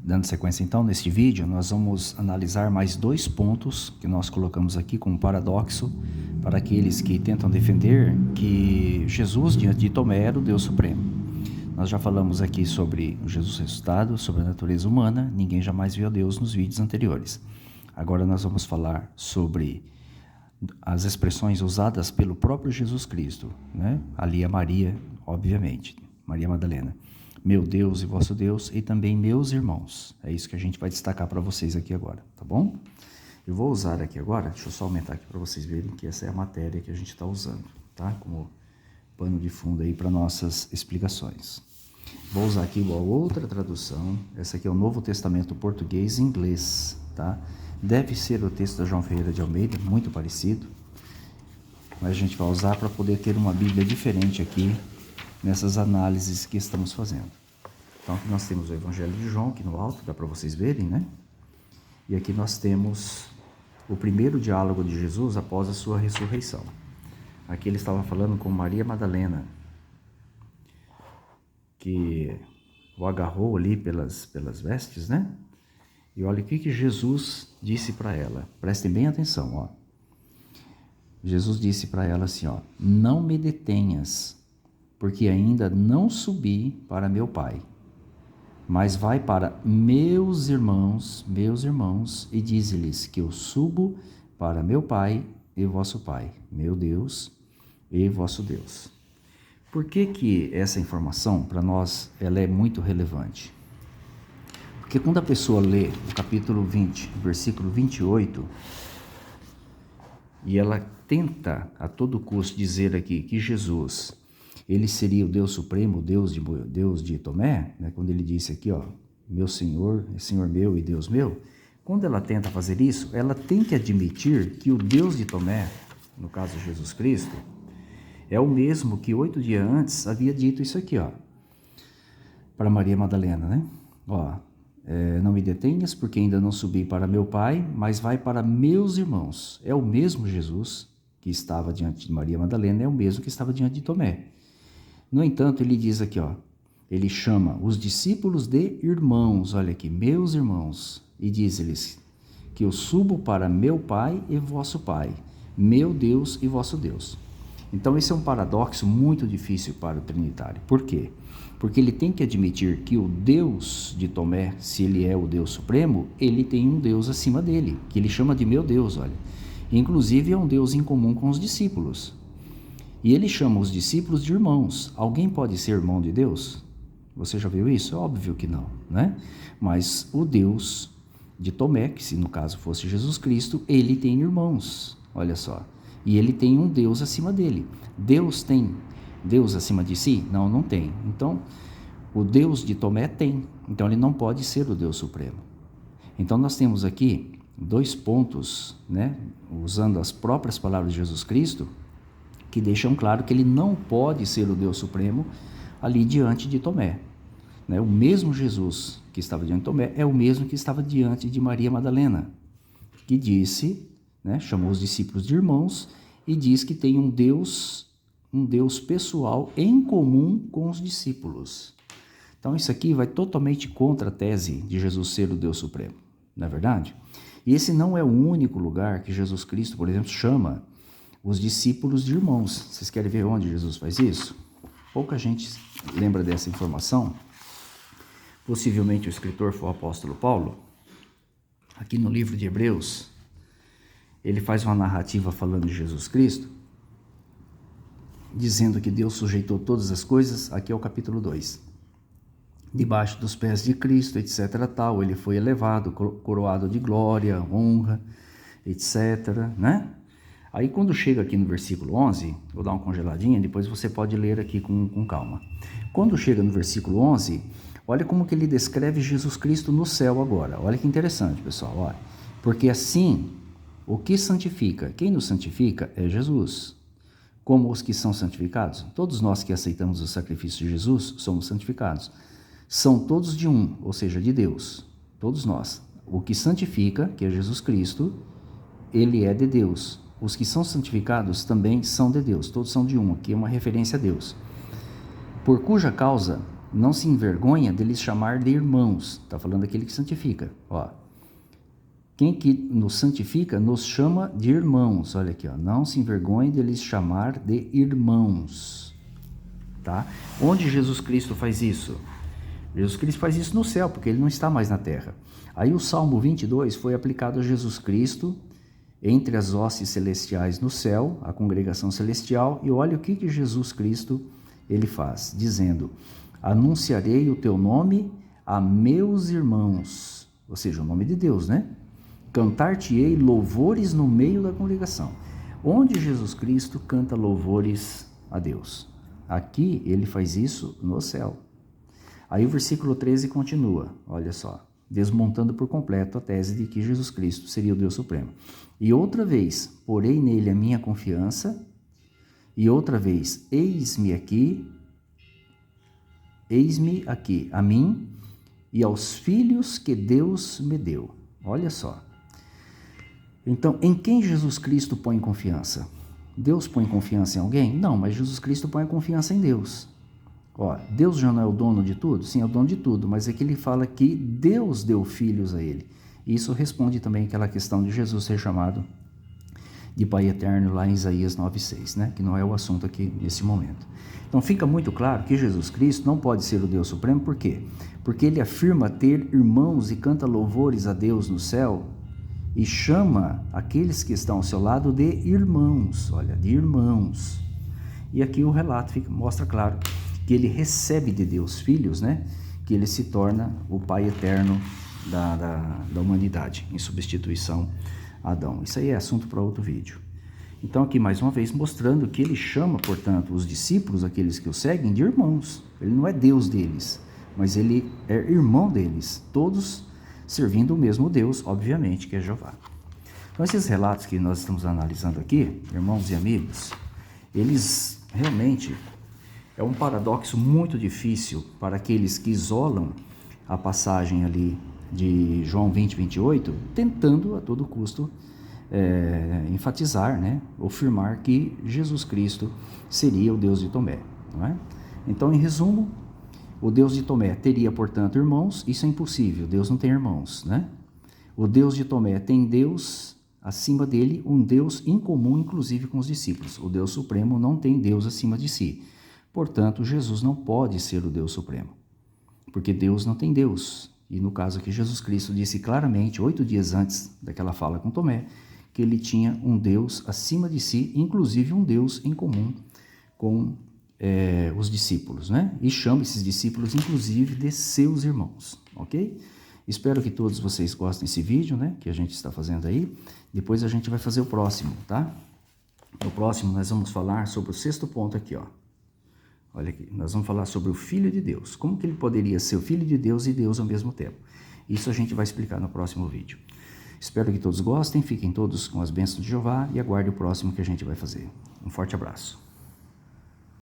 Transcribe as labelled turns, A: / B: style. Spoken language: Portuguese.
A: Dando sequência então, neste vídeo, nós vamos analisar mais 2 pontos que nós colocamos aqui como paradoxo para aqueles que tentam defender que Jesus, diante de Tomé, era o Deus Supremo. Nós já falamos aqui sobre o Jesus ressuscitado, sobre a natureza humana, ninguém jamais viu a Deus nos vídeos anteriores. Agora nós vamos falar sobre as expressões usadas pelo próprio Jesus Cristo, né? Ali a Maria, obviamente, Maria Madalena. Meu Deus e vosso Deus, e também meus irmãos. É isso que a gente vai destacar para vocês aqui agora, tá bom? Eu vou usar aqui agora, deixa eu só aumentar aqui para vocês verem que essa é a matéria que a gente está usando, tá? Como pano de fundo aí para nossas explicações. Vou usar aqui igual outra tradução, essa aqui é o Novo Testamento português e inglês, tá? Deve ser o texto da João Ferreira de Almeida, muito parecido, mas a gente vai usar para poder ter uma Bíblia diferente aqui, nessas análises que estamos fazendo. Então aqui nós temos o Evangelho de João, aqui no alto, dá para vocês verem, né? E aqui nós temos o primeiro diálogo de Jesus após a sua ressurreição. Aqui ele estava falando com Maria Madalena, que o agarrou ali pelas vestes, né? E olha o que Jesus disse para ela. Prestem bem atenção, ó. Jesus disse para ela assim, ó: não me detenhas, porque ainda não subi para meu Pai, mas vai para meus irmãos, e dize-lhes que eu subo para meu Pai e vosso Pai, meu Deus e vosso Deus. Por que essa informação, para nós, ela é muito relevante? Porque quando a pessoa lê o capítulo 20, versículo 28, e ela tenta a todo custo dizer aqui que Jesus, ele seria o Deus Supremo, Deus de Tomé, né? Quando ele disse aqui, ó, meu Senhor, Senhor meu e Deus meu, quando ela tenta fazer isso, ela tem que admitir que o Deus de Tomé, no caso Jesus Cristo, é o mesmo que 8 dias antes havia dito isso aqui, ó, para Maria Madalena, né? Ó, não me detenhas, porque ainda não subi para meu Pai, mas vai para meus irmãos. É o mesmo Jesus que estava diante de Maria Madalena, é o mesmo que estava diante de Tomé. No entanto, ele diz aqui, ó, ele chama os discípulos de irmãos, olha aqui, meus irmãos, e diz-lhes que eu subo para meu Pai e vosso Pai, meu Deus e vosso Deus. Então esse é um paradoxo muito difícil para o trinitário. Por quê? Porque ele tem que admitir que o Deus de Tomé, se ele é o Deus Supremo, ele tem um Deus acima dele, que ele chama de meu Deus, olha. Inclusive é um Deus em comum com os discípulos. E ele chama os discípulos de irmãos. Alguém pode ser irmão de Deus? Você já viu isso? Óbvio que não, né? Mas o Deus de Tomé, que se no caso fosse Jesus Cristo, ele tem irmãos, olha só. E ele tem um Deus acima dele. Deus tem Deus acima de si? Não, não tem. Então, o Deus de Tomé tem. Então, ele não pode ser o Deus Supremo. Então, nós temos aqui 2 pontos, né? Usando as próprias palavras de Jesus Cristo, que deixam claro que ele não pode ser o Deus Supremo ali diante de Tomé, né? O mesmo Jesus que estava diante de Tomé é o mesmo que estava diante de Maria Madalena, que disse, né, chamou os discípulos de irmãos e diz que tem um Deus pessoal em comum com os discípulos. Então isso aqui vai totalmente contra a tese de Jesus ser o Deus Supremo, não é verdade? E esse não é o único lugar que Jesus Cristo, por exemplo, chama os discípulos de irmãos. Vocês querem ver onde Jesus faz isso? Pouca gente lembra dessa informação. Possivelmente o escritor foi o apóstolo Paulo. Aqui no livro de Hebreus, ele faz uma narrativa falando de Jesus Cristo, dizendo que Deus sujeitou todas as coisas. Aqui é o capítulo 2. Debaixo dos pés de Cristo, etc. tal, ele foi elevado, coroado de glória, honra, etc. né? Aí quando chega aqui no versículo 11, vou dar uma congeladinha, depois você pode ler aqui com calma. Quando chega no versículo 11, olha como que ele descreve Jesus Cristo no céu agora. Olha que interessante, pessoal. Olha. Porque assim, o que santifica, quem nos santifica é Jesus. Como os que são santificados, todos nós que aceitamos o sacrifício de Jesus somos santificados. São todos de um, ou seja, de Deus. Todos nós. O que santifica, que é Jesus Cristo, ele é de Deus. Os que são santificados também são de Deus, todos são de um, aqui é uma referência a Deus. Por cuja causa não se envergonha de lhes chamar de irmãos. Está falando aquele que santifica. Ó, quem que nos santifica nos chama de irmãos. Olha aqui, ó, não se envergonhe de lhes chamar de irmãos. Tá? Onde Jesus Cristo faz isso? Jesus Cristo faz isso no céu, porque ele não está mais na terra. Aí o Salmo 22 foi aplicado a Jesus Cristo entre as hostes celestiais no céu, a congregação celestial, e olha o que Jesus Cristo ele faz, dizendo: anunciarei o teu nome a meus irmãos, ou seja, o nome de Deus, né? Cantar-te-ei louvores no meio da congregação. Onde Jesus Cristo canta louvores a Deus? Aqui ele faz isso no céu. Aí o versículo 13 continua, olha só, desmontando por completo a tese de que Jesus Cristo seria o Deus Supremo. E outra vez, porei nele a minha confiança, e outra vez, eis-me aqui, a mim e aos filhos que Deus me deu. Olha só. Então, em quem Jesus Cristo põe confiança? Deus põe confiança em alguém? Não, mas Jesus Cristo põe a confiança em Deus. Ó, Deus já não é o dono de tudo? Sim, é o dono de tudo, mas é que ele fala que Deus deu filhos a ele. Isso responde também àquela questão de Jesus ser chamado de Pai Eterno lá em Isaías 9,6, né? Que não é o assunto aqui nesse momento. Então fica muito claro que Jesus Cristo não pode ser o Deus Supremo, por quê? Porque ele afirma ter irmãos e canta louvores a Deus no céu e chama aqueles que estão ao seu lado de irmãos, olha, de irmãos. E aqui o relato mostra claro que ele recebe de Deus filhos, né? Que ele se torna o Pai Eterno da humanidade, em substituição a Adão. Isso aí é assunto para outro vídeo. Então aqui mais uma vez mostrando que ele chama, portanto, os discípulos, aqueles que o seguem, de irmãos. Ele não é Deus deles, mas ele é irmão deles, todos servindo o mesmo Deus, obviamente, que é Jeová. Então esses relatos que nós estamos analisando aqui, irmãos e amigos, eles realmente é um paradoxo muito difícil para aqueles que isolam a passagem ali de João 20, 28, tentando a todo custo enfatizar, né, afirmar que Jesus Cristo seria o Deus de Tomé, não é? Então, em resumo, o Deus de Tomé teria, portanto, irmãos. Isso é impossível, Deus não tem irmãos, né? O Deus de Tomé tem Deus acima dele, um Deus incomum, inclusive com os discípulos. O Deus Supremo não tem Deus acima de si. Portanto, Jesus não pode ser o Deus Supremo, porque Deus não tem Deus. E no caso aqui, Jesus Cristo disse claramente, 8 dias antes daquela fala com Tomé, que ele tinha um Deus acima de si, inclusive um Deus em comum com os discípulos, né? E chama esses discípulos, inclusive, de seus irmãos, ok? Espero que todos vocês gostem desse vídeo, né? Que a gente está fazendo aí. Depois a gente vai fazer o próximo, tá? No próximo nós vamos falar sobre o 6º ponto aqui, ó. Olha aqui, nós vamos falar sobre o Filho de Deus. Como que ele poderia ser o Filho de Deus e Deus ao mesmo tempo? Isso a gente vai explicar no próximo vídeo. Espero que todos gostem, fiquem todos com as bênçãos de Jeová e aguarde o próximo que a gente vai fazer. Um forte abraço.